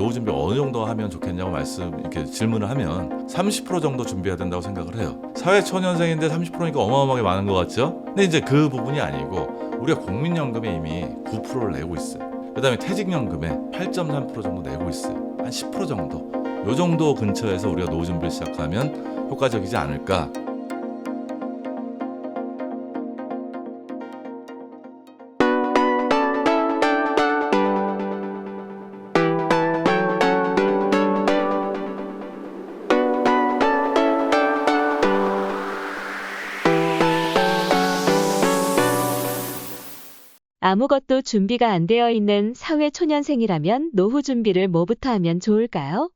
노후 준비 어느 정도 하면 좋겠냐고 이렇게 질문을 하면 30% 정도 준비해야 된다고 생각을 해요. 사회 초년생인데 30%니까 어마어마하게 많은 것 같죠? 근데 이제 그 부분이 아니고 우리가 국민연금에 이미 9%를 내고 있어요. 그다음에 퇴직연금에 8.3% 정도 내고 있어요. 한 10% 정도. 요 정도 근처에서 우리가 노후 준비를 시작하면 효과적이지 않을까. 아무것도 준비가 안 되어 있는 사회초년생이라면 노후 준비를 뭐부터 하면 좋을까요?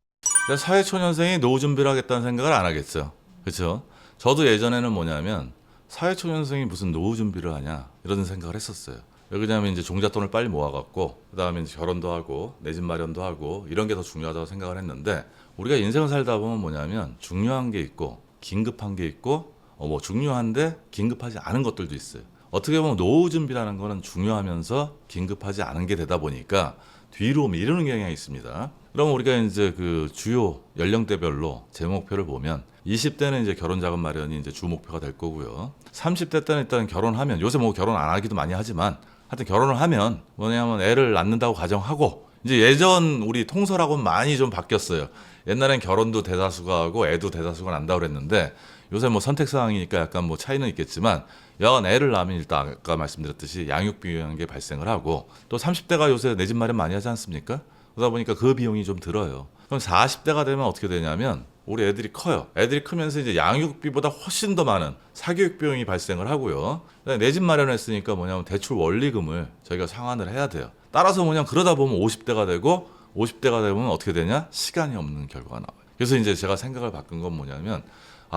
사회초년생이 노후 준비를 하겠다는 생각을 안 하겠죠. 그렇죠? 저도 예전에는 뭐냐면 사회초년생이 무슨 노후 준비를 하냐 이런 생각을 했었어요. 왜 그러냐면 이제 종잣돈을 빨리 모아갖고 그다음에 이제 결혼도 하고 내 집 마련도 하고 이런 게 더 중요하다고 생각을 했는데 우리가 인생을 살다 보면 뭐냐면 중요한 게 있고 긴급한 게 있고 뭐 중요한데 긴급하지 않은 것들도 있어요. 어떻게 보면 노후 준비라는 거는 중요하면서 긴급하지 않은 게 되다 보니까 뒤로 미루는 경향이 있습니다. 그럼 우리가 이제 그 주요 연령대별로 제 목표를 보면 20대는 이제 결혼 자금 마련이 이제 주 목표가 될 거고요. 30대 때는 일단 결혼하면 요새 뭐 결혼 안 하기도 많이 하지만 하여튼 결혼을 하면 뭐냐면 애를 낳는다고 가정하고 이제 예전 우리 통설하고는 많이 좀 바뀌었어요. 옛날엔 결혼도 대다수가 하고 애도 대다수가 난다고 그랬는데 요새 뭐 선택사항이니까 약간 뭐 차이는 있겠지만 여간 애를 낳으면 일단 아까 말씀드렸듯이 양육 비용이라는 게 발생을 하고 또 30대가 요새 내 집 마련 많이 하지 않습니까? 그러다 보니까 그 비용이 좀 들어요. 그럼 40대가 되면 어떻게 되냐면 우리 애들이 커요. 애들이 크면서 이제 양육비보다 훨씬 더 많은 사교육 비용이 발생을 하고요. 내 집 마련했으니까 뭐냐면 대출 원리금을 저희가 상환을 해야 돼요. 따라서 뭐냐면 그러다 보면 50대가 되고 50대가 되면 어떻게 되냐? 시간이 없는 결과가 나와요. 그래서 이제 제가 생각을 바꾼 건 뭐냐면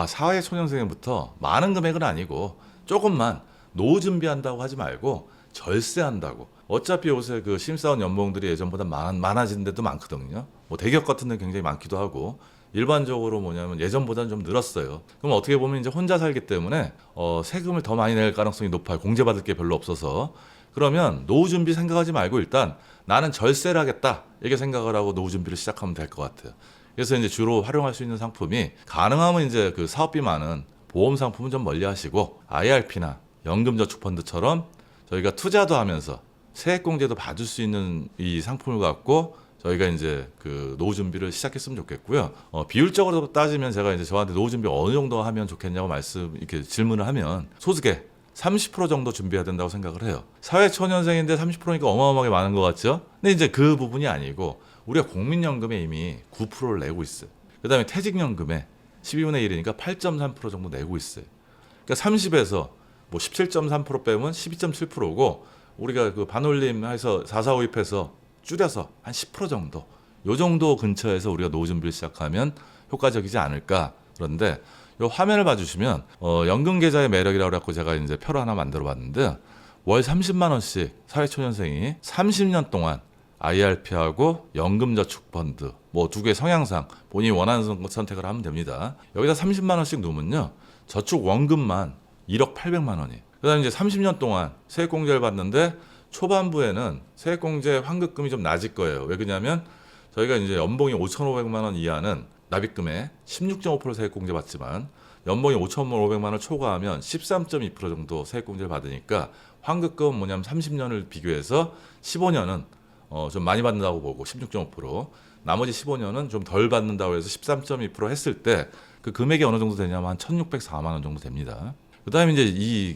사회 초년생부터 많은 금액은 아니고 조금만 노후 준비한다고 하지 말고 절세한다고. 어차피 요새 그 신입사원 연봉들이 예전보다 많아진 데도 많거든요. 뭐 대기업 같은 데 굉장히 많기도 하고 일반적으로 뭐냐면 예전보다는 좀 늘었어요. 그럼 어떻게 보면 이제 혼자 살기 때문에 세금을 더 많이 낼 가능성이 높아요. 공제받을 게 별로 없어서. 그러면 노후 준비 생각하지 말고 일단 나는 절세를 하겠다 이렇게 생각을 하고 노후 준비를 시작하면 될 것 같아요. 그래서 이제 주로 활용할 수 있는 상품이 가능하면 이제 그 사업비 많은 보험 상품은 좀 멀리 하시고 IRP나 연금저축펀드처럼 저희가 투자도 하면서 세액공제도 받을 수 있는 이 상품을 갖고 저희가 이제 그 노후 준비를 시작했으면 좋겠고요. 비율적으로 따지면 제가 이제 저한테 노후 준비 어느 정도 하면 좋겠냐고 이렇게 질문을 하면 소득의 30% 정도 준비해야 된다고 생각을 해요. 사회 초년생인데 30%니까 어마어마하게 많은 것 같죠? 근데 이제 그 부분이 아니고 우리가 국민연금에 이미 9%를 내고 있어요. 그다음에 퇴직연금에 12분의 1이니까 8.3% 정도 내고 있어요. 그러니까 30에서 뭐 17.3% 빼면 12.7%고 우리가 그 반올림 해서 4452해서 줄여서 한 10% 정도 요 정도 근처에서 우리가 노후 준비를 시작하면 효과적이지 않을까. 그런데 요 화면을 봐주시면 연금 계좌의 매력이라고 해갖고 제가 이제 표를 하나 만들어 봤는데 월 30만 원씩 사회초년생이 30년 동안 IRP하고 연금저축펀드 뭐 두 개 성향상 본인이 원하는 선택을 하면 됩니다. 여기다 30만 원씩 넣으면요 저축 원금만 1억 800만 원이에요. 그다음에 이제 30년 동안 세액공제를 받는데 초반부에는 세액공제 환급금이 좀 낮을 거예요. 왜 그러냐면 저희가 이제 연봉이 5,500만 원 이하는 납입금에 16.5% 세액공제 받지만 연봉이 5,500만 원을 초과하면 13.2% 정도 세액공제를 받으니까 환급금 뭐냐면 30년을 비교해서 15년은 좀 많이 받는다고 보고 16.5% 나머지 15년은 좀 덜 받는다고 해서 13.2% 했을 때 그 금액이 어느 정도 되냐면 한 1,604만 원 정도 됩니다. 그다음에 이제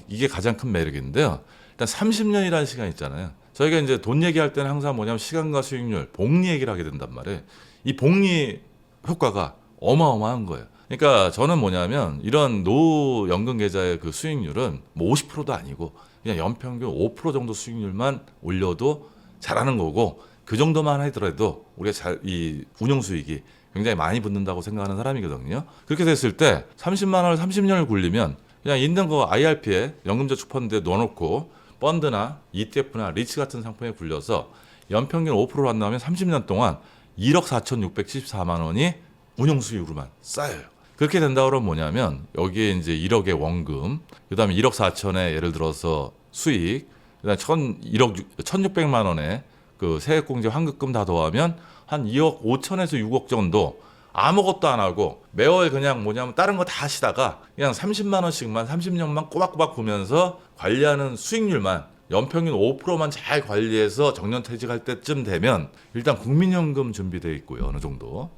이게 가장 큰 매력인데요. 일단 30년이라는 시간 있잖아요. 저희가 이제 돈 얘기할 때는 항상 뭐냐면 시간과 수익률, 복리 얘기를 하게 된단 말이에요. 이 복리 효과가 어마어마한 거예요. 그러니까 저는 뭐냐면 이런 노후 연금 계좌의 그 수익률은 뭐 50%도 아니고 그냥 연평균 5% 정도 수익률만 올려도 잘하는 거고 그 정도만 하더라도 우리가 이 운용 수익이 굉장히 많이 붙는다고 생각하는 사람이거든요. 그렇게 됐을 때 30만 원을 30년을 굴리면 그냥 있는 거 IRP에 연금저축펀드에 넣어놓고 펀드나 ETF나 리츠 같은 상품에 굴려서 연평균 5%로 한다면 30년 동안 1억 4,674만 원이 운용 수익으로만 쌓여요. 그렇게 된다 그러면 뭐냐면 여기에 이제 1억의 원금, 그다음에 1억 4천의 예를 들어서 수익, 그다음에 1,600만 원의 그 세액공제 환급금 다 더하면 한 2억 5천에서 6억 정도 아무것도 안 하고 매월 그냥 뭐냐면 다른 거 다 하시다가 그냥 30만 원씩만 30년만 꼬박꼬박 보면서 관리하는 수익률만 연평균 5%만 잘 관리해서 정년퇴직할 때쯤 되면 일단 국민연금 준비돼 있고요. 어느 정도.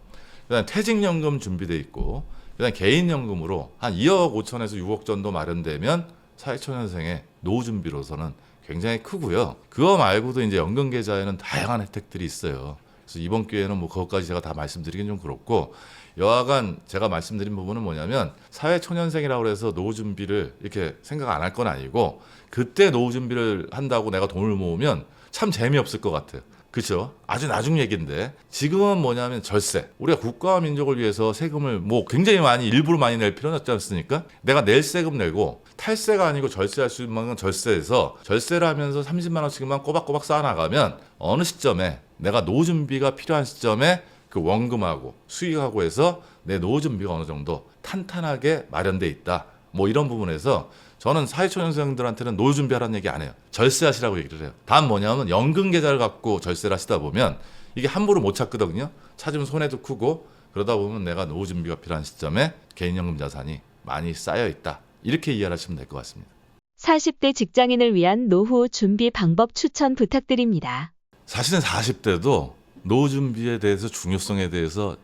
그다음에 퇴직연금 준비돼 있고 그다음에 개인연금으로 한 2억 5천에서 6억 정도 마련되면 사회초년생의 노후 준비로서는 굉장히 크고요. 그거 말고도 이제 연금 계좌에는 다양한 혜택들이 있어요. 그래서 이번 기회에는 뭐 그것까지 제가 다 말씀드리긴 좀 그렇고 여하간 제가 말씀드린 부분은 뭐냐면 사회초년생이라고 해서 노후 준비를 이렇게 생각 안 할 건 아니고 그때 노후 준비를 한다고 내가 돈을 모으면 참 재미없을 것 같아요. 그렇죠? 아주 나중 얘기인데 지금은 뭐냐면 절세. 우리가 국가와 민족을 위해서 세금을 뭐 굉장히 많이 일부러 많이 낼 필요는 없지 않습니까? 내가 낼 세금 내고 탈세가 아니고 절세할 수 있는 건 절세해서 절세를 하면서 30만 원씩만 꼬박꼬박 쌓아나가면 어느 시점에 내가 노후 준비가 필요한 시점에 그 원금하고 수익하고 해서 내 노후 준비가 어느 정도 탄탄하게 마련돼 있다. 뭐 이런 부분에서 저는 사회초년생들한테는 노후 준비하라는 얘기 안 해요. 절세하시라고 얘기를 해요. 다음 뭐냐면 연금 계좌를 갖고 절세를 하시다 보면 이게 함부로 못 찾거든요. 찾으면 손해도 크고 그러다 보면 내가 노후 준비가 필요한 시점에 개인연금 자산이 많이 쌓여 있다. 이렇게 이해하시면 될 것 같습니다. 40대 직장인을 위한 노후 준비 방법 추천 부탁드립니다. 사실은 40대도 노후 준비에 대해서 중요성에 대해서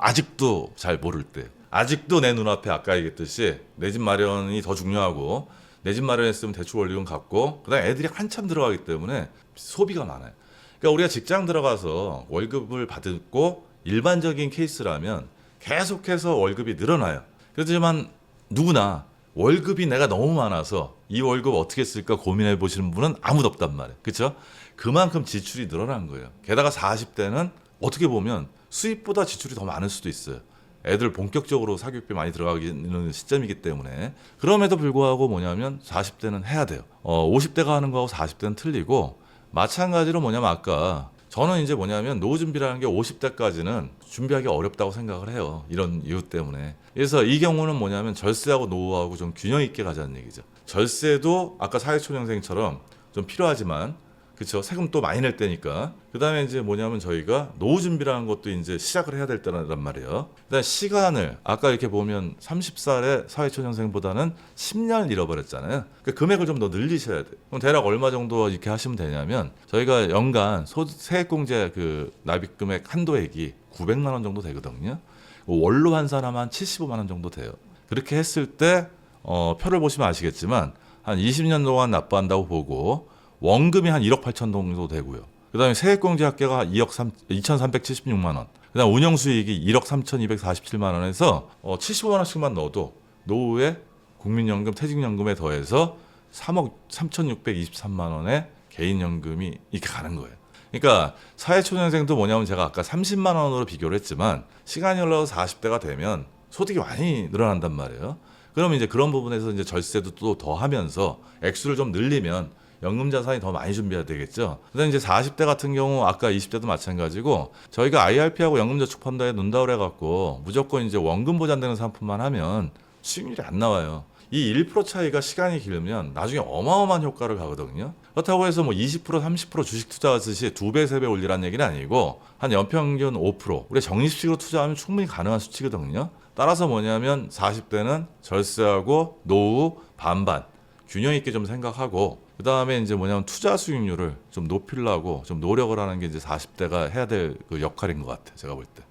아직도 잘 모를 때 아직도 내 눈앞에 아까 얘기했듯이 내 집 마련이 더 중요하고 내 집 마련했으면 대출 원리금 갚고 그다음에 애들이 한참 들어가기 때문에 소비가 많아요. 그러니까 우리가 직장 들어가서 월급을 받고 일반적인 케이스라면 계속해서 월급이 늘어나요. 그렇지만 누구나 월급이 내가 너무 많아서 이 월급 어떻게 쓸까 고민해 보시는 분은 아무도 없단 말이에요. 그렇죠? 그만큼 지출이 늘어난 거예요. 게다가 40대는 어떻게 보면 수입보다 지출이 더 많을 수도 있어요. 애들 본격적으로 사교육비 많이 들어가는 시점이기 때문에 그럼에도 불구하고 뭐냐면 40대는 해야 돼요. 50대가 하는 거하고 40대는 틀리고 마찬가지로 뭐냐면 아까 저는 이제 뭐냐면 노후 준비라는 게 50대까지는 준비하기 어렵다고 생각을 해요. 이런 이유 때문에. 그래서 이 경우는 뭐냐면 절세하고 노후하고 좀 균형 있게 가자는 얘기죠. 절세도 아까 사회초년생처럼 좀 필요하지만 그렇죠. 세금 또 많이 낼 때니까. 그다음에 이제 뭐냐면 저희가 노후 준비라는 것도 이제 시작을 해야 될 때란 말이에요. 그다음에 시간을 아까 이렇게 보면 30살의 사회초년생보다는 10년 잃어버렸잖아요. 그러니까 금액을 좀 더 늘리셔야 돼요. 그럼 대략 얼마 정도 이렇게 하시면 되냐면 저희가 연간 세액공제 그 납입 금액 한도액이 900만 원 정도 되거든요. 월로 환산하면 한 75만 원 정도 돼요. 그렇게 했을 때 표를 보시면 아시겠지만 한 20년 동안 납부한다고 보고 원금이 한 1억 8천 정도 되고요. 그다음에 세액공제 합계가 2,376만 원. 그다음 운영수익이 1억 3,247만 원에서 75만 원씩만 넣어도 노후에 국민연금, 퇴직연금에 더해서 3억 3,623만 원의 개인연금이 이렇게 가는 거예요. 그러니까 사회초년생도 뭐냐면 제가 아까 30만 원으로 비교를 했지만 시간이 흘러서 40대가 되면 소득이 많이 늘어난단 말이에요. 그러면 이제 그런 부분에서 이제 절세도 또 더 하면서 액수를 좀 늘리면 연금 자산이 더 많이 준비해야 되겠죠. 그다음에 이제 40대 같은 경우 아까 20대도 마찬가지고 저희가 IRP하고 연금저축펀드에 넣는다 그래갖고 무조건 이제 원금 보장되는 상품만 하면 수익률이 안 나와요. 이 1% 차이가 시간이 길면 나중에 어마어마한 효과를 가거든요. 그렇다고 해서 뭐 20% 30% 주식 투자하듯이 2배 3배 올리라는 얘기는 아니고 한 연평균 5% 우리가 적립식으로 투자하면 충분히 가능한 수치거든요. 따라서 뭐냐면 40대는 절세하고 노후 반반 균형 있게 좀 생각하고 그 다음에 이제 뭐냐면 투자 수익률을 좀 높이려고 좀 노력을 하는 게 이제 40대가 해야 될 그 역할인 것 같아요. 제가 볼 때.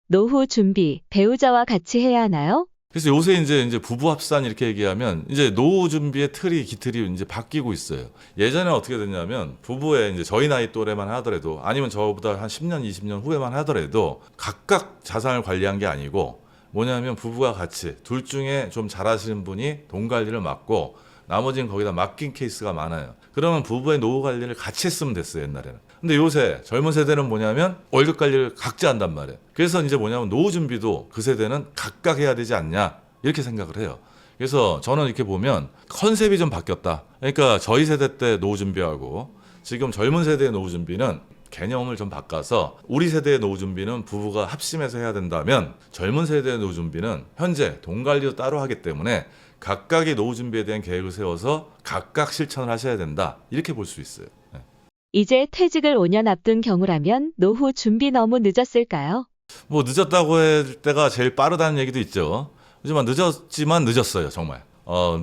노후 준비, 배우자와 같이 해야 하나요? 그래서 요새 이제 부부 합산 이렇게 얘기하면 이제 노후 준비의 기틀이 이제 바뀌고 있어요. 예전에 어떻게 됐냐면 부부의 이제 저희 나이 또래만 하더라도 아니면 저보다 한 10년, 20년 후에만 하더라도 각각 자산을 관리한 게 아니고 뭐냐면 부부가 같이 둘 중에 좀 잘하시는 분이 돈 관리를 맡고 나머지는 거기다 맡긴 케이스가 많아요. 그러면 부부의 노후 관리를 같이 했으면 됐어요, 옛날에는. 근데 요새 젊은 세대는 뭐냐면 월급 관리를 각자 한단 말이에요. 그래서 이제 뭐냐면 노후 준비도 그 세대는 각각 해야 되지 않냐 이렇게 생각을 해요. 그래서 저는 이렇게 보면 컨셉이 좀 바뀌었다. 그러니까 저희 세대 때 노후 준비하고 지금 젊은 세대의 노후 준비는 개념을 좀 바꿔서 우리 세대의 노후 준비는 부부가 합심해서 해야 된다면 젊은 세대의 노후 준비는 현재 돈 관리도 따로 하기 때문에 각각의 노후 준비에 대한 계획을 세워서 각각 실천을 하셔야 된다. 이렇게 볼 수 있어요. 네. 이제 퇴직을 5년 앞둔 경우라면 노후 준비 너무 늦었을까요? 뭐 늦었다고 할 때가 제일 빠르다는 얘기도 있죠. 하지만 늦었지만 늦었어요, 정말.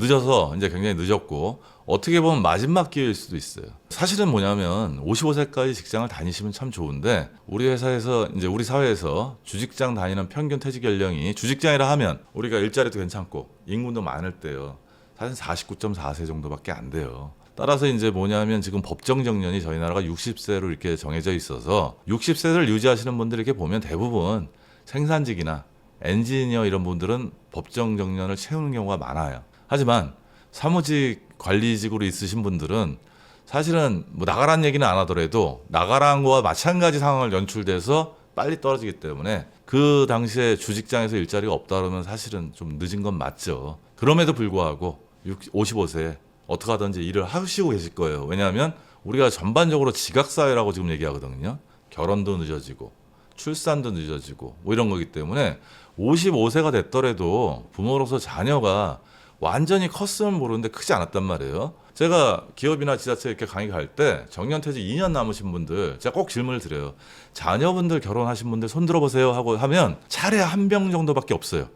늦어서 이제 굉장히 늦었고 어떻게 보면 마지막 기회일 수도 있어요. 사실은 뭐냐면 55세까지 직장을 다니시면 참 좋은데 우리 회사에서 이제 우리 사회에서 주직장 다니는 평균 퇴직 연령이 주직장이라 하면 우리가 일자리도 괜찮고 인구도 많을 때요. 사실 49.4세 정도밖에 안 돼요. 따라서 이제 뭐냐면 지금 법정 정년이 저희 나라가 60세로 이렇게 정해져 있어서 60세를 유지하시는 분들 이렇게 보면 대부분 생산직이나 엔지니어 이런 분들은 법정 정년을 채우는 경우가 많아요. 하지만 사무직 관리직으로 있으신 분들은 사실은 뭐 나가라는 얘기는 안 하더라도 나가라는 거와 마찬가지 상황을 연출돼서 빨리 떨어지기 때문에 그 당시에 주직장에서 일자리가 없다 그러면 사실은 좀 늦은 건 맞죠. 그럼에도 불구하고 55세에 어떻게 하든지 일을 하시고 계실 거예요. 왜냐하면 우리가 전반적으로 지각사회라고 지금 얘기하거든요. 결혼도 늦어지고 출산도 늦어지고 뭐 이런 거기 때문에 55세가 됐더라도 부모로서 자녀가 완전히 컸으면 모르는데 크지 않았단 말이에요. 제가 기업이나 지자체 이렇게 강의 갈 때 정년퇴직 2년 남으신 분들 제가 꼭 질문을 드려요. 자녀분들 결혼하신 분들 손 들어보세요 하고 하면 차례 한 병 정도밖에 없어요.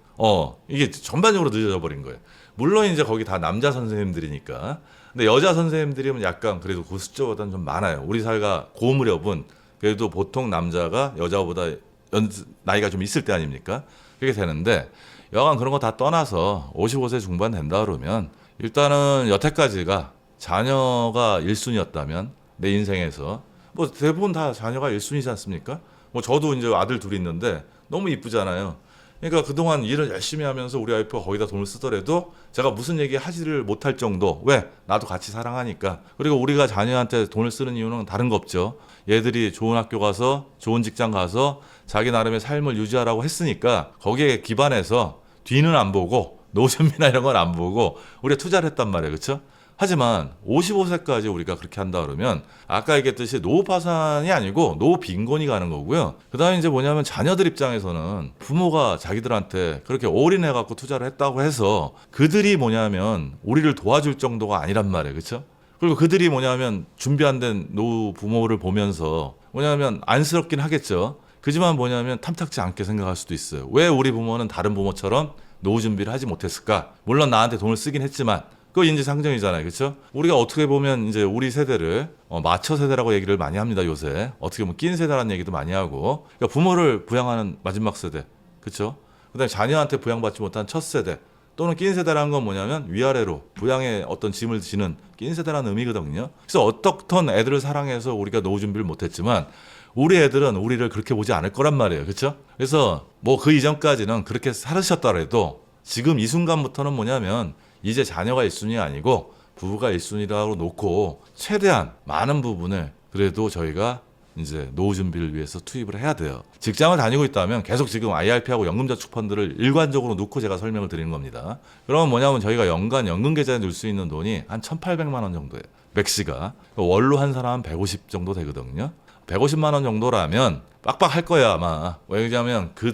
이게 전반적으로 늦어져 버린 거예요. 물론 이제 거기 다 남자 선생님들이니까. 근데 여자 선생님들이면 약간 그래도 그 숫자보다는 좀 많아요. 우리 사회가 고무렵은 그래도 보통 남자가 여자보다 나이가 좀 있을 때 아닙니까? 그렇게 되는데 여간 그런 거 다 떠나서 55세 중반 된다 그러면 일단은 여태까지가 자녀가 1순위였다면 내 인생에서 뭐 대부분 다 자녀가 1순위지 않습니까? 뭐 저도 이제 아들 둘이 있는데 너무 이쁘잖아요. 그러니까 그동안 일을 열심히 하면서 우리 와이프가 거기다 돈을 쓰더라도 제가 무슨 얘기 하지를 못할 정도. 왜? 나도 같이 사랑하니까. 그리고 우리가 자녀한테 돈을 쓰는 이유는 다른 거 없죠. 얘들이 좋은 학교 가서 좋은 직장 가서 자기 나름의 삶을 유지하라고 했으니까 거기에 기반해서 뒤는 안 보고 노점이나 이런 건 안 보고 우리가 투자를 했단 말이에요. 그렇죠? 하지만 55세까지 우리가 그렇게 한다 그러면 아까 얘기했듯이 노후 파산이 아니고 노후 빈곤이 가는 거고요. 그다음에 이제 뭐냐면 자녀들 입장에서는 부모가 자기들한테 그렇게 올인해 갖고 투자를 했다고 해서 그들이 뭐냐면 우리를 도와줄 정도가 아니란 말이에요. 그렇죠? 그리고 그들이 뭐냐면 준비 안 된 노후 부모를 보면서 뭐냐면 안쓰럽긴 하겠죠. 그지만 뭐냐면 탐탁지 않게 생각할 수도 있어요. 왜 우리 부모는 다른 부모처럼 노후 준비를 하지 못했을까? 물론 나한테 돈을 쓰긴 했지만 그거 인지상정이잖아요. 그렇죠? 우리가 어떻게 보면 이제 우리 세대를 마처 세대라고 얘기를 많이 합니다. 요새. 어떻게 보면 낀 세대라는 얘기도 많이 하고. 그러니까 부모를 부양하는 마지막 세대. 그렇죠? 그다음에 자녀한테 부양받지 못한 첫 세대. 또는 낀 세대라는 건 뭐냐면 위아래로 부양의 어떤 짐을 지는 낀 세대라는 의미거든요. 그래서 어떻든 애들을 사랑해서 우리가 노후 준비를 못했지만 우리 애들은 우리를 그렇게 보지 않을 거란 말이에요. 그렇죠? 그래서 뭐 그 이전까지는 그렇게 살으셨더라도 지금 이 순간부터는 뭐냐면 이제 자녀가 1순위 아니고 부부가 1순위라고 놓고 최대한 많은 부분을 그래도 저희가 이제 노후 준비를 위해서 투입을 해야 돼요. 직장을 다니고 있다면 계속 지금 IRP하고 연금저축펀드를 일관적으로 놓고 제가 설명을 드리는 겁니다. 그러면 뭐냐면 저희가 연간 연금계좌에 넣을 수 있는 돈이 한 1,800만 원 정도예요. 맥시가. 월로 한 사람 150 정도 되거든요. 150만 원 정도라면 빡빡할 거야 아마. 왜냐하면 그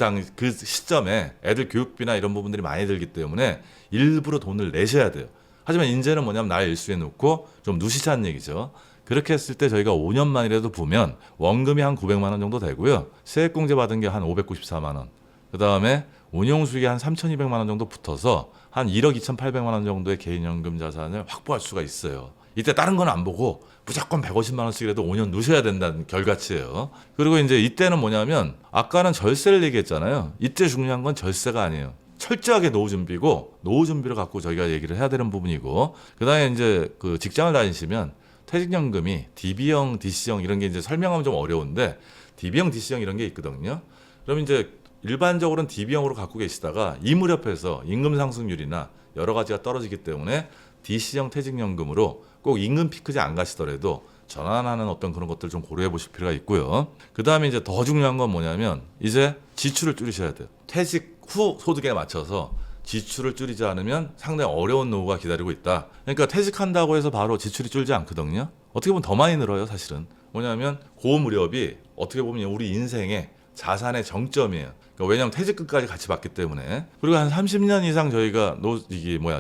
시점에 애들 교육비나 이런 부분들이 많이 들기 때문에 일부러 돈을 내셔야 돼요. 하지만 이제는 뭐냐면 날 일수에 놓고 좀 누시자는 얘기죠. 그렇게 했을 때 저희가 5년 만이라도 보면 원금이 한 900만 원 정도 되고요. 세액공제 받은 게 한 594만 원. 그 다음에 운용수익이 한 3,200만 원 정도 붙어서 한 1억 2,800만 원 정도의 개인연금 자산을 확보할 수가 있어요. 이때 다른 건 안 보고 무조건 150만 원씩이라도 5년 누셔야 된다는 결과치예요. 그리고 이제 이때는 뭐냐면 아까는 절세를 얘기했잖아요. 이때 중요한 건 절세가 아니에요. 철저하게 노후 준비고 노후 준비를 갖고 저희가 얘기를 해야 되는 부분이고 그다음에 이제 그 직장을 다니시면 퇴직연금이 DB형, DC형 이런 게 이제 설명하면 좀 어려운데 DB형, DC형 이런 게 있거든요. 그럼 이제 일반적으로는 DB형으로 갖고 계시다가 이 무렵에서 임금 상승률이나 여러 가지가 떨어지기 때문에 DC형 퇴직연금으로 꼭 임금 피크제 안 가시더라도 전환하는 어떤 그런 것들 좀 고려해 보실 필요가 있고요. 그 다음에 이제 더 중요한 건 뭐냐면 이제 지출을 줄이셔야 돼요. 퇴직 후 소득에 맞춰서 지출을 줄이지 않으면 상당히 어려운 노후가 기다리고 있다. 그러니까 퇴직한다고 해서 바로 지출이 줄지 않거든요. 어떻게 보면 더 많이 늘어요, 사실은. 뭐냐면 그 무렵이 어떻게 보면 우리 인생의 자산의 정점이에요. 그러니까 왜냐하면 퇴직금까지 같이 받기 때문에. 그리고 한 30년 이상 저희가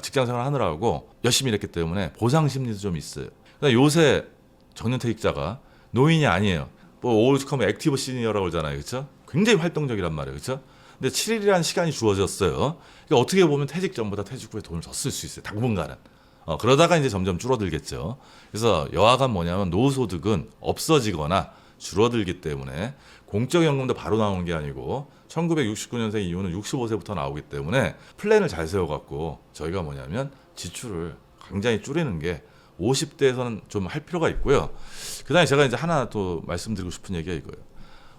직장생활 하느라고 열심히 일했기 때문에 보상 심리도 좀 있어요. 그러니까 요새 정년퇴직자가 노인이 아니에요. 뭐 오죽하면 액티브 시니어라고 그러잖아요. 그렇죠? 굉장히 활동적이란 말이에요. 그렇죠? 근데 7일이라는 시간이 주어졌어요. 그러니까 어떻게 보면 퇴직 전보다 퇴직 후에 돈을 더 쓸 수 있어요. 당분간은. 그러다가 이제 점점 줄어들겠죠. 그래서 여하간 뭐냐면 노후소득은 없어지거나 줄어들기 때문에 공적연금도 바로 나오는 게 아니고 1969년생 이후는 65세부터 나오기 때문에 플랜을 잘 세워갖고 저희가 뭐냐면 지출을 굉장히 줄이는 게 50대에서는 좀 할 필요가 있고요. 그 다음에 제가 이제 하나 또 말씀드리고 싶은 얘기가 이거예요.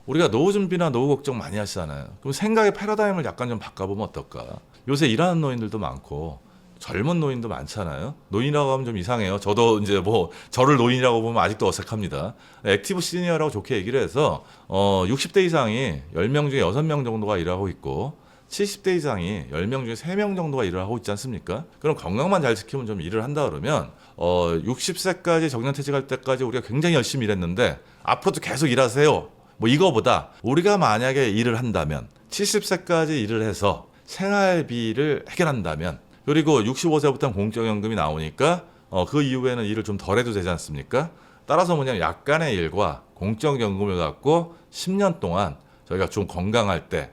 우리가 노후 준비나 노후 걱정 많이 하시잖아요. 그럼 생각의 패러다임을 약간 좀 바꿔보면 어떨까? 요새 일하는 노인들도 많고 젊은 노인도 많잖아요. 노인이라고 하면 좀 이상해요. 저도 이제 뭐 저를 노인이라고 보면 아직도 어색합니다. 액티브 시니어라고 좋게 얘기를 해서 60대 이상이 10명 중에 6명 정도가 일하고 있고 70대 이상이 10명 중에 3명 정도가 일을 하고 있지 않습니까? 그럼 건강만 잘 지키면 좀 일을 한다 그러면 60세까지 정년퇴직할 때까지 우리가 굉장히 열심히 일했는데 앞으로도 계속 일하세요. 뭐 이거보다 우리가 만약에 일을 한다면 70세까지 일을 해서 생활비를 해결한다면 그리고 65세부터는 공적연금이 나오니까 그 이후에는 일을 좀 덜 해도 되지 않습니까? 따라서 뭐냐면 약간의 일과 공적연금을 갖고 10년 동안 저희가 좀 건강할 때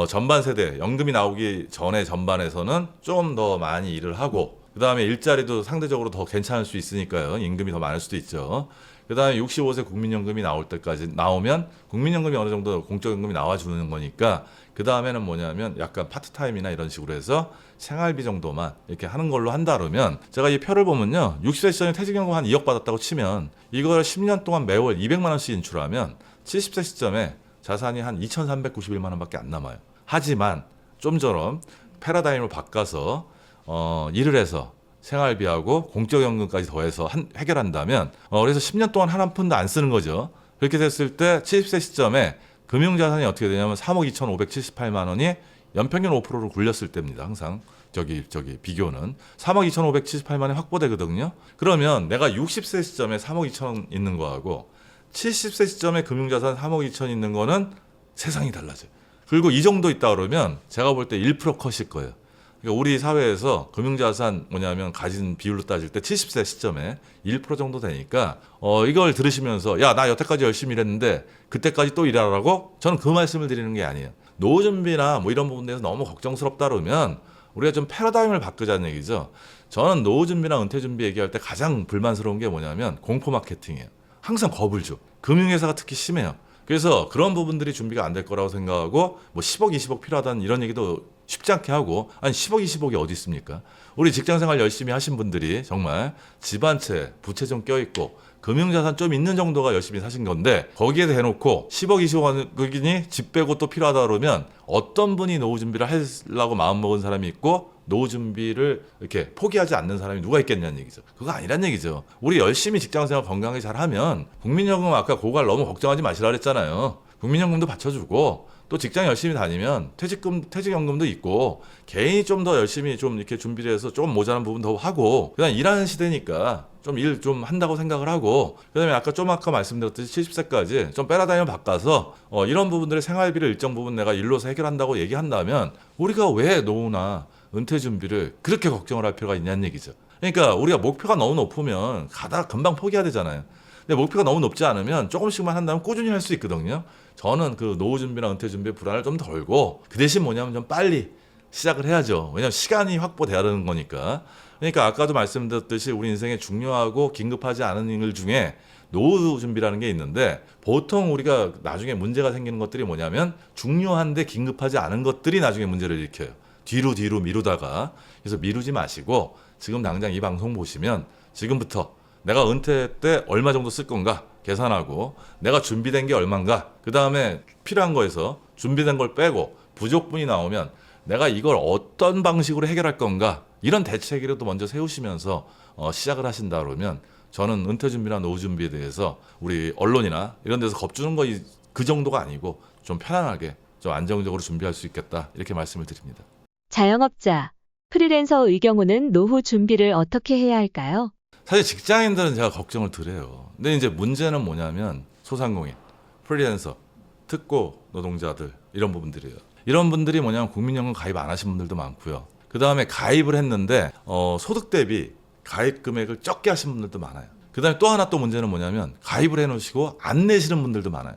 전반 세대 연금이 나오기 전에 전반에서는 좀 더 많이 일을 하고 그 다음에 일자리도 상대적으로 더 괜찮을 수 있으니까요. 임금이 더 많을 수도 있죠. 그 다음에 65세 국민연금이 나올 때까지 나오면 국민연금이 어느 정도 공적연금이 나와주는 거니까 그 다음에는 뭐냐면 약간 파트타임이나 이런 식으로 해서 생활비 정도만 이렇게 하는 걸로 한다 그러면 제가 이 표를 보면요. 60세 시점에 퇴직연금 한 2억 받았다고 치면 이걸 10년 동안 매월 200만 원씩 인출하면 70세 시점에 자산이 한 2,391만 원밖에 안 남아요. 하지만 좀처럼 패러다임을 바꿔서 일을 해서 생활비하고 공적연금까지 더해서 해결한다면 그래서 10년 동안 한 푼도 안 쓰는 거죠. 그렇게 됐을 때 70세 시점에 금융자산이 어떻게 되냐면 3억 2,578만 원이 연평균 5%로 굴렸을 때입니다. 항상 저기 비교는 3억 2,578만 원이 확보되거든요. 그러면 내가 60세 시점에 3억 2천 있는 거하고 70세 시점에 금융자산 3억 2천 있는 거는 세상이 달라져요. 그리고 이 정도 있다 그러면 제가 볼 때 1% 컷일 거예요. 그러니까 우리 사회에서 금융자산 뭐냐면 가진 비율로 따질 때 70세 시점에 1% 정도 되니까 이걸 들으시면서 야, 나 여태까지 열심히 일했는데 그때까지 또 일하라고? 저는 그 말씀을 드리는 게 아니에요. 노후 준비나 뭐 이런 부분에 대해서 너무 걱정스럽다 그러면 우리가 좀 패러다임을 바꾸자는 얘기죠. 저는 노후 준비나 은퇴 준비 얘기할 때 가장 불만스러운 게 뭐냐면 공포 마케팅이에요. 항상 겁을 줘. 금융회사가 특히 심해요. 그래서 그런 부분들이 준비가 안 될 거라고 생각하고 뭐 10억, 20억 필요하다는 이런 얘기도 쉽지 않게 하고 아니 10억, 20억이 어디 있습니까? 우리 직장생활 열심히 하신 분들이 정말 집 한 채, 부채 좀 껴있고 금융자산 좀 있는 정도가 열심히 사신 건데 거기에 대놓고 10억, 20억이니 집 빼고 또 필요하다 그러면 어떤 분이 노후 준비를 하려고 마음먹은 사람이 있고 노후 준비를 이렇게 포기하지 않는 사람이 누가 있겠냐는 얘기죠. 그거 아니란 얘기죠. 우리 열심히 직장생활 건강하게 잘하면 국민연금 아까 그걸 너무 걱정하지 마시라 그랬잖아요. 국민연금도 받쳐주고 또 직장 열심히 다니면 퇴직연금도 있고 개인이 좀 더 열심히 좀 이렇게 준비를 해서 좀 모자란 부분 더 하고 그냥 일하는 시대니까 좀 일 좀 한다고 생각을 하고 그다음에 아까 말씀드렸듯이 70세까지 좀 패러다임을 바꿔서 이런 부분들의 생활비를 일정 부분 내가 일로서 해결한다고 얘기한다면 우리가 왜 노후나 은퇴 준비를 그렇게 걱정을 할 필요가 있냐는 얘기죠. 그러니까 우리가 목표가 너무 높으면 가다가 금방 포기해야 되잖아요. 근데 목표가 너무 높지 않으면 조금씩만 한다면 꾸준히 할 수 있거든요. 저는 그 노후 준비나 은퇴 준비의 불안을 좀 덜고 그 대신 뭐냐면 좀 빨리 시작을 해야죠. 왜냐하면 시간이 확보돼야 되는 거니까. 그러니까 아까도 말씀드렸듯이 우리 인생에 중요하고 긴급하지 않은 일 중에 노후 준비라는 게 있는데 보통 우리가 나중에 문제가 생기는 것들이 뭐냐면 중요한데 긴급하지 않은 것들이 나중에 문제를 일으켜요. 뒤로 미루다가. 그래서 미루지 마시고 지금 당장 이 방송 보시면 지금부터 내가 은퇴 때 얼마 정도 쓸 건가 계산하고 내가 준비된 게 얼마인가 그 다음에 필요한 거에서 준비된 걸 빼고 부족분이 나오면 내가 이걸 어떤 방식으로 해결할 건가 이런 대책이라도 먼저 세우시면서 시작을 하신다 그러면 저는 은퇴 준비나 노후 준비에 대해서 우리 언론이나 이런 데서 겁주는 거 그 정도가 아니고 좀 편안하게 좀 안정적으로 준비할 수 있겠다 이렇게 말씀을 드립니다. 자영업자, 프리랜서의 경우는 노후 준비를 어떻게 해야 할까요? 사실 직장인들은 제가 걱정을 덜 해요. 근데 이제 문제는 뭐냐면 소상공인, 프리랜서, 특고 노동자들 이런 부분들이에요. 이런 분들이 뭐냐면 국민연금 가입 안 하신 분들도 많고요. 그 다음에 가입을 했는데 소득 대비 가입 금액을 적게 하신 분들도 많아요. 그다음에 또 하나 또 문제는 뭐냐면 가입을 해놓으시고 안 내시는 분들도 많아요.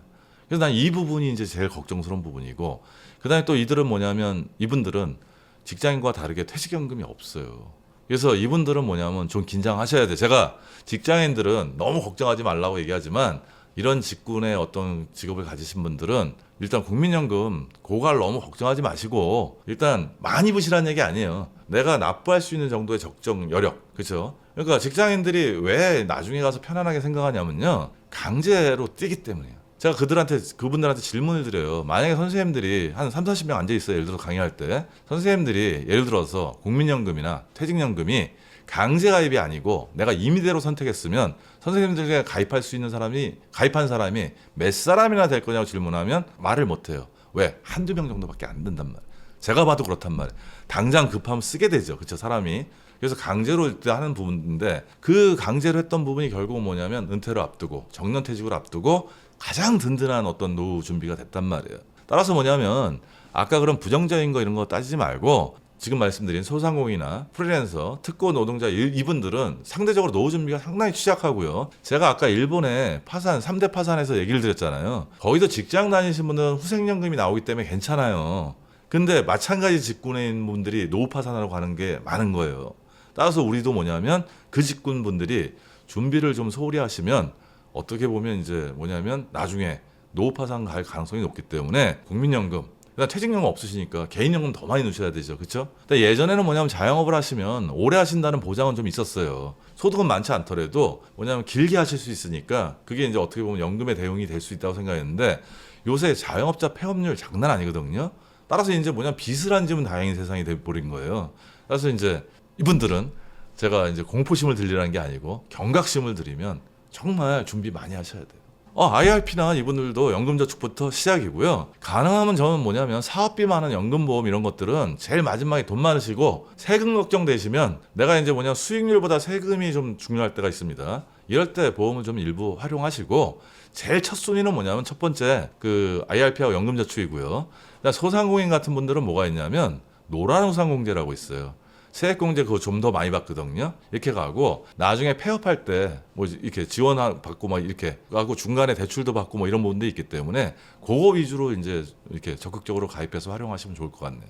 그래서 난 이 부분이 이제 제일 걱정스러운 부분이고, 그다음에 또 이들은 뭐냐면 이분들은 직장인과 다르게 퇴직연금이 없어요. 그래서 이분들은 뭐냐면 좀 긴장하셔야 돼. 제가 직장인들은 너무 걱정하지 말라고 얘기하지만 이런 직군의 어떤 직업을 가지신 분들은 일단 국민연금 고갈 너무 걱정하지 마시고 일단 많이 부시라는 얘기 아니에요. 내가 납부할 수 있는 정도의 적정 여력, 그렇죠? 그러니까 직장인들이 왜 나중에 가서 편안하게 생각하냐면요, 강제로 뛰기 때문이에요. 제가 그분들한테 질문을 드려요. 만약에 선생님들이 한 3, 40명 앉아 있어요. 예를 들어 강의할 때 선생님들이 예를 들어서 국민연금이나 퇴직연금이 강제 가입이 아니고 내가 임의대로 선택했으면 선생님들에게 가입한 사람이 몇 사람이나 될 거냐고 질문하면 말을 못 해요. 왜? 한두 명 정도밖에 안 된단 말이에요. 제가 봐도 그렇단 말이에요. 당장 급하면 쓰게 되죠. 그렇죠, 사람이. 그래서 강제로 하는 부분인데 그 강제로 했던 부분이 결국은 뭐냐면 은퇴를 앞두고 정년퇴직을 앞두고 가장 든든한 어떤 노후 준비가 됐단 말이에요. 따라서 뭐냐면 아까 그런 부정적인 거 이런 거 따지지 말고 지금 말씀드린 소상공인이나 프리랜서, 특고 노동자 이분들은 상대적으로 노후 준비가 상당히 취약하고요. 제가 아까 일본의 파산, 3대 파산에서 얘기를 드렸잖아요. 거기도 직장 다니신 분들은 후생연금이 나오기 때문에 괜찮아요. 근데 마찬가지 직군에 있는 분들이 노후 파산하러 가는 게 많은 거예요. 따라서 우리도 뭐냐면 그 직군 분들이 준비를 좀 소홀히 하시면 어떻게 보면 이제 뭐냐면 나중에 노후 파산 갈 가능성이 높기 때문에 국민연금, 그다음 퇴직연금 없으시니까 개인연금 더 많이 넣으셔야 되죠, 그렇죠? 근데 예전에는 뭐냐면 자영업을 하시면 오래 하신다는 보장은 좀 있었어요. 소득은 많지 않더라도 뭐냐면 길게 하실 수 있으니까 그게 이제 어떻게 보면 연금의 대응이 될 수 있다고 생각했는데 요새 자영업자 폐업률 장난 아니거든요. 따라서 이제 뭐냐면 빚을 안 지면 다행인 세상이 돼버린 거예요. 그래서 이제 이분들은 제가 이제 공포심을 들리라는 게 아니고 경각심을 드리면 정말 준비 많이 하셔야 돼요. IRP나 이분들도 연금저축부터 시작이고요. 가능하면 저는 뭐냐면 사업비 많은 연금보험 이런 것들은 제일 마지막에 돈 많으시고 세금 걱정되시면 내가 이제 뭐냐 수익률보다 세금이 좀 중요할 때가 있습니다. 이럴 때 보험을 좀 일부 활용하시고 제일 첫 순위는 뭐냐면 첫 번째 그 IRP하고 연금저축이고요. 소상공인 같은 분들은 뭐가 있냐면 노란우산공제라고 있어요. 세액공제 그거 좀 더 많이 받거든요. 이렇게 가고 나중에 폐업할 때 뭐 이렇게 지원 받고 막 이렇게 하고 중간에 대출도 받고 뭐 이런 부분도 있기 때문에 그거 위주로 이제 이렇게 적극적으로 가입해서 활용하시면 좋을 것 같네요.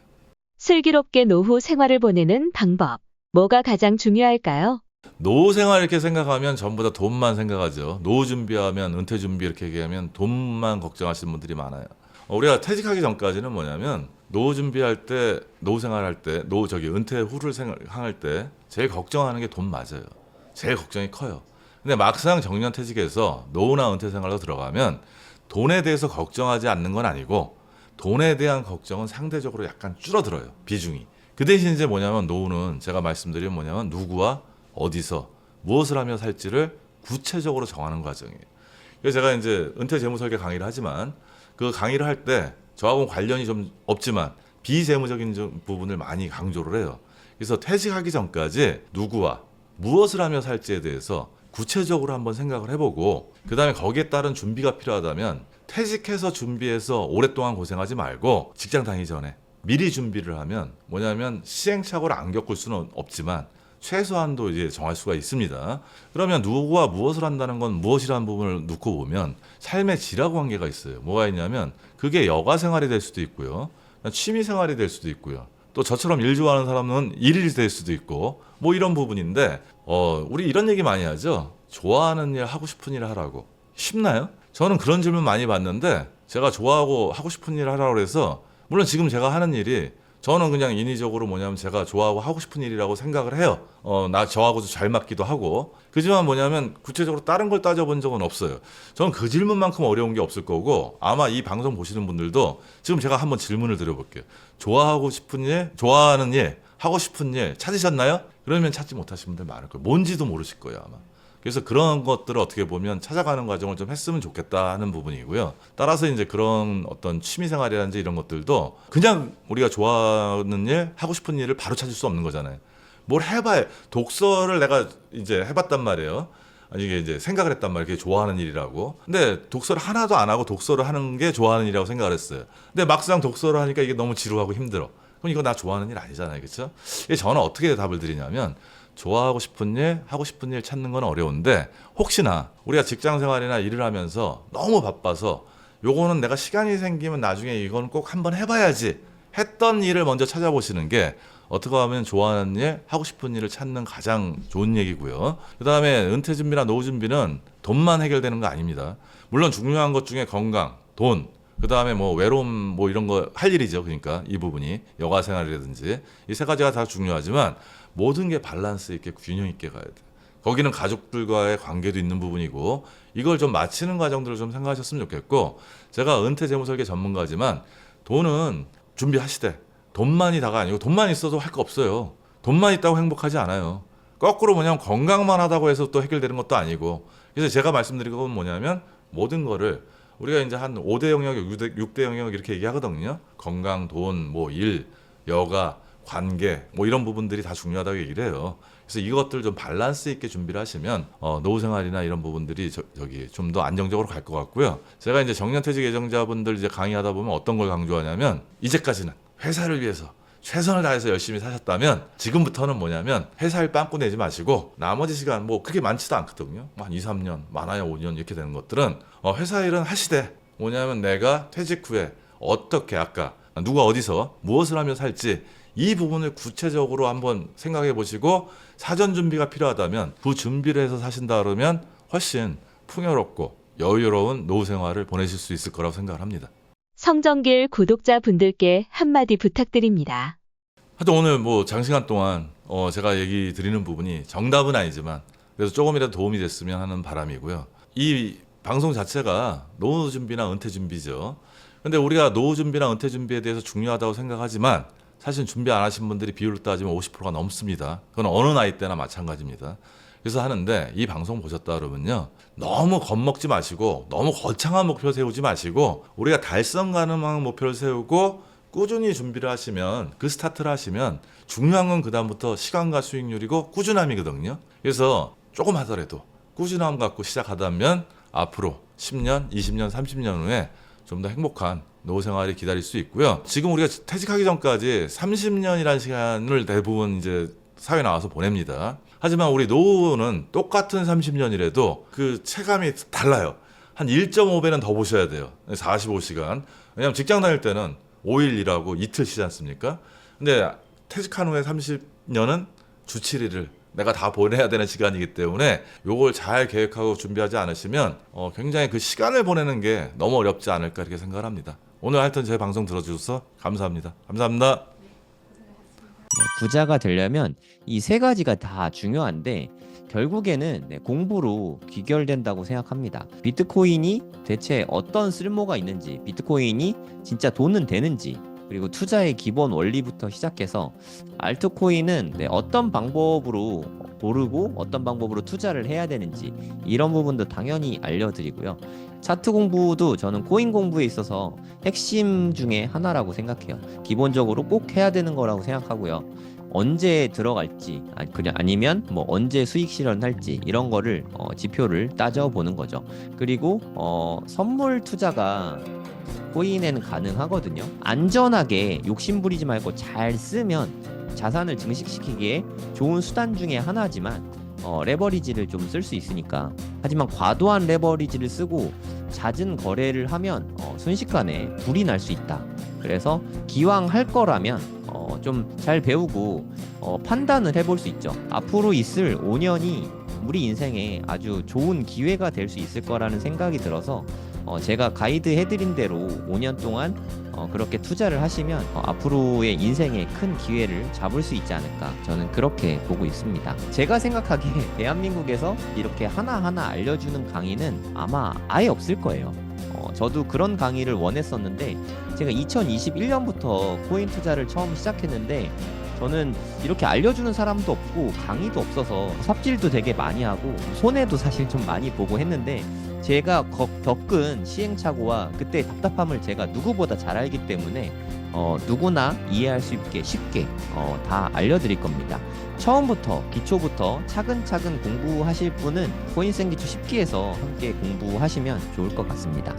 슬기롭게 노후 생활을 보내는 방법. 뭐가 가장 중요할까요? 노후 생활 이렇게 생각하면 전부 다 돈만 생각하죠. 노후 준비하면 은퇴 준비 이렇게 얘기하면 돈만 걱정하시는 분들이 많아요. 우리가 퇴직하기 전까지는 뭐냐면 노후 준비할 때, 노후 생활할 때, 은퇴 후를 생각할 때 제일 걱정하는 게 돈 맞아요. 제일 걱정이 커요. 근데 막상 정년 퇴직해서 노후나 은퇴 생활로 들어가면 돈에 대해서 걱정하지 않는 건 아니고 돈에 대한 걱정은 상대적으로 약간 줄어들어요. 비중이. 그 대신 이제 뭐냐면 노후는 제가 말씀드린 뭐냐면 누구와 어디서 무엇을 하며 살지를 구체적으로 정하는 과정이에요. 그래서 제가 이제 은퇴 재무설계 강의를 하지만 그 강의를 할 때 저하고는 관련이 좀 없지만 비재무적인 부분을 많이 강조를 해요. 그래서 퇴직하기 전까지 누구와 무엇을 하며 살지에 대해서 구체적으로 한번 생각을 해보고 그 다음에 거기에 따른 준비가 필요하다면 퇴직해서 준비해서 오랫동안 고생하지 말고 직장 다니기 전에 미리 준비를 하면 뭐냐면 시행착오를 안 겪을 수는 없지만 최소한도 이제 정할 수가 있습니다. 그러면 누구와 무엇을 한다는 건 무엇이라는 부분을 놓고 보면 삶의 질하고 관계가 있어요. 뭐가 있냐면 그게 여가 생활이 될 수도 있고요. 취미 생활이 될 수도 있고요. 또 저처럼 일 좋아하는 사람은 일이 될 수도 있고 뭐 이런 부분인데 우리 이런 얘기 많이 하죠. 좋아하는 일, 하고 싶은 일 하라고. 쉽나요? 저는 그런 질문 많이 받는데 제가 좋아하고 하고 싶은 일 하라고 해서 물론 지금 제가 하는 일이 저는 그냥 인위적으로 뭐냐면 제가 좋아하고 하고 싶은 일이라고 생각을 해요. 저하고도 잘 맞기도 하고. 그지만 뭐냐면 구체적으로 다른 걸 따져본 적은 없어요. 저는 그 질문만큼 어려운 게 없을 거고 아마 이 방송 보시는 분들도 지금 제가 한번 질문을 드려볼게요. 좋아하고 싶은 일, 좋아하는 일, 하고 싶은 일 찾으셨나요? 그러면 찾지 못하신 분들 많을 거예요. 뭔지도 모르실 거예요 아마. 그래서 그런 것들을 어떻게 보면 찾아가는 과정을 좀 했으면 좋겠다 하는 부분이고요. 따라서 이제 그런 어떤 취미생활이라든지 이런 것들도 그냥 우리가 좋아하는 일, 하고 싶은 일을 바로 찾을 수 없는 거잖아요. 뭘 해봐야, 독서를 내가 이제 해봤단 말이에요. 아니 이게 이제 생각을 했단 말이에요. 그게 좋아하는 일이라고. 근데 독서를 하나도 안 하고 독서를 하는 게 좋아하는 일이라고 생각을 했어요. 근데 막상 독서를 하니까 이게 너무 지루하고 힘들어. 그럼 이거 나 좋아하는 일 아니잖아요. 그렇죠? 저는 어떻게 답을 드리냐면 좋아하고 싶은 일, 하고 싶은 일 찾는 건 어려운데 혹시나 우리가 직장 생활이나 일을 하면서 너무 바빠서 요거는 내가 시간이 생기면 나중에 이건 꼭 한번 해봐야지 했던 일을 먼저 찾아보시는 게 어떻게 하면 좋아하는 일, 하고 싶은 일을 찾는 가장 좋은 얘기고요. 그 다음에 은퇴 준비나 노후 준비는 돈만 해결되는 거 아닙니다. 물론 중요한 것 중에 건강, 돈, 그 다음에 뭐 외로움 뭐 이런 거 할 일이죠. 그러니까 이 부분이 여가 생활이라든지 이 세 가지가 다 중요하지만 모든 게 밸런스 있게 균형 있게 가야 돼. 거기는 가족들과의 관계도 있는 부분이고 이걸 좀 맞추는 과정들을 좀 생각하셨으면 좋겠고 제가 은퇴 재무설계 전문가지만 돈은 준비하시되 돈만이 다가 아니고 돈만 있어도 할 거 없어요. 돈만 있다고 행복하지 않아요. 거꾸로 뭐냐면 건강만 하다고 해서 또 해결되는 것도 아니고 그래서 제가 말씀드린 건 뭐냐면 모든 거를 우리가 이제 한 5대 영역, 6대 영역 이렇게 얘기하거든요. 건강, 돈, 뭐 일, 여가, 관계 뭐 이런 부분들이 다 중요하다고 얘기를 해요. 그래서 이것들 좀 밸런스 있게 준비를 하시면 노후 생활이나 이런 부분들이 저기 좀 더 안정적으로 갈 것 같고요. 제가 이제 정년퇴직 예정자분들 이제 강의하다 보면 어떤 걸 강조하냐면 이제까지는 회사를 위해서 최선을 다해서 열심히 사셨다면 지금부터는 뭐냐면 회사일 빵꾸 내지 마시고 나머지 시간 뭐 그렇게 많지도 않거든요. 한 2, 3년, 많아야 5년 이렇게 되는 것들은 회사 일은 하시되 뭐냐면 내가 퇴직 후에 어떻게 아까 누가 어디서 무엇을 하며 살지 이 부분을 구체적으로 한번 생각해 보시고 사전 준비가 필요하다면 그 준비를 해서 사신다 그러면 훨씬 풍요롭고 여유로운 노후 생활을 보내실 수 있을 거라고 생각을 합니다. 성정길 구독자분들께 한마디 부탁드립니다. 하여튼 오늘 뭐 장시간 동안 제가 얘기 드리는 부분이 정답은 아니지만 그래서 조금이라도 도움이 됐으면 하는 바람이고요. 이 방송 자체가 노후 준비나 은퇴 준비죠. 근데 우리가 노후 준비나 은퇴 준비에 대해서 중요하다고 생각하지만 사실 준비 안 하신 분들이 비율로 따지면 50%가 넘습니다. 그건 어느 나이 때나 마찬가지입니다. 그래서 하는데 이 방송 보셨다 그러면요. 너무 겁먹지 마시고 너무 거창한 목표 세우지 마시고 우리가 달성 가능한 목표를 세우고 꾸준히 준비를 하시면 그 스타트를 하시면 중요한 건 그다음부터 시간과 수익률이고 꾸준함이거든요. 그래서 조금 하더라도 꾸준함 갖고 시작하다면 앞으로 10년, 20년, 30년 후에 좀 더 행복한 노후 생활이 기다릴 수 있고요. 지금 우리가 퇴직하기 전까지 30년이라는 시간을 대부분 이제 사회 나와서 보냅니다. 하지만 우리 노후는 똑같은 30년이라도 그 체감이 달라요. 한 1.5배는 더 보셔야 돼요. 45시간. 왜냐하면 직장 다닐 때는 5일 일하고 이틀 쉬지 않습니까? 근데 퇴직한 후에 30년은 주 7일을 내가 다 보내야 되는 시간이기 때문에 요걸 잘 계획하고 준비하지 않으시면 굉장히 그 시간을 보내는 게 너무 어렵지 않을까 이렇게 생각을 합니다. 오늘 하여튼 제 방송 들어주셔서 감사합니다. 감사합니다. 부자가 되려면 이 세 가지가 다 중요한데 결국에는 공부로 귀결된다고 생각합니다. 비트코인이 대체 어떤 쓸모가 있는지, 비트코인이 진짜 돈은 되는지, 그리고 투자의 기본 원리부터 시작해서 알트코인은 어떤 방법으로 고르고 어떤 방법으로 투자를 해야 되는지 이런 부분도 당연히 알려드리고요. 차트 공부도 저는 코인 공부에 있어서 핵심 중에 하나라고 생각해요. 기본적으로 꼭 해야 되는 거라고 생각하고요. 언제 들어갈지 아니면 뭐 언제 수익 실현할지 이런 거를 지표를 따져보는 거죠. 그리고 선물 투자가 코인에는 가능하거든요. 안전하게 욕심부리지 말고 잘 쓰면 자산을 증식시키기에 좋은 수단 중에 하나지만 레버리지를 좀 쓸 수 있으니까. 하지만 과도한 레버리지를 쓰고 잦은 거래를 하면 순식간에 불이 날 수 있다. 그래서 기왕 할 거라면 좀 잘 배우고 판단을 해볼 수 있죠. 앞으로 있을 5년이 우리 인생에 아주 좋은 기회가 될 수 있을 거라는 생각이 들어서 제가 가이드 해드린 대로 5년 동안 그렇게 투자를 하시면 앞으로의 인생에 큰 기회를 잡을 수 있지 않을까, 저는 그렇게 보고 있습니다. 제가 생각하기에 대한민국에서 이렇게 하나하나 알려주는 강의는 아마 아예 없을 거예요. 저도 그런 강의를 원했었는데 제가 2021년부터 코인 투자를 처음 시작했는데 저는 이렇게 알려주는 사람도 없고 강의도 없어서 삽질도 되게 많이 하고 손해도 사실 좀 많이 보고 했는데 제가 겪은 시행착오와 그때 답답함을 제가 누구보다 잘 알기 때문에 누구나 이해할 수 있게 쉽게 다 알려드릴 겁니다. 처음부터 기초부터 차근차근 공부하실 분은 코인생기초 10기에서 함께 공부하시면 좋을 것 같습니다.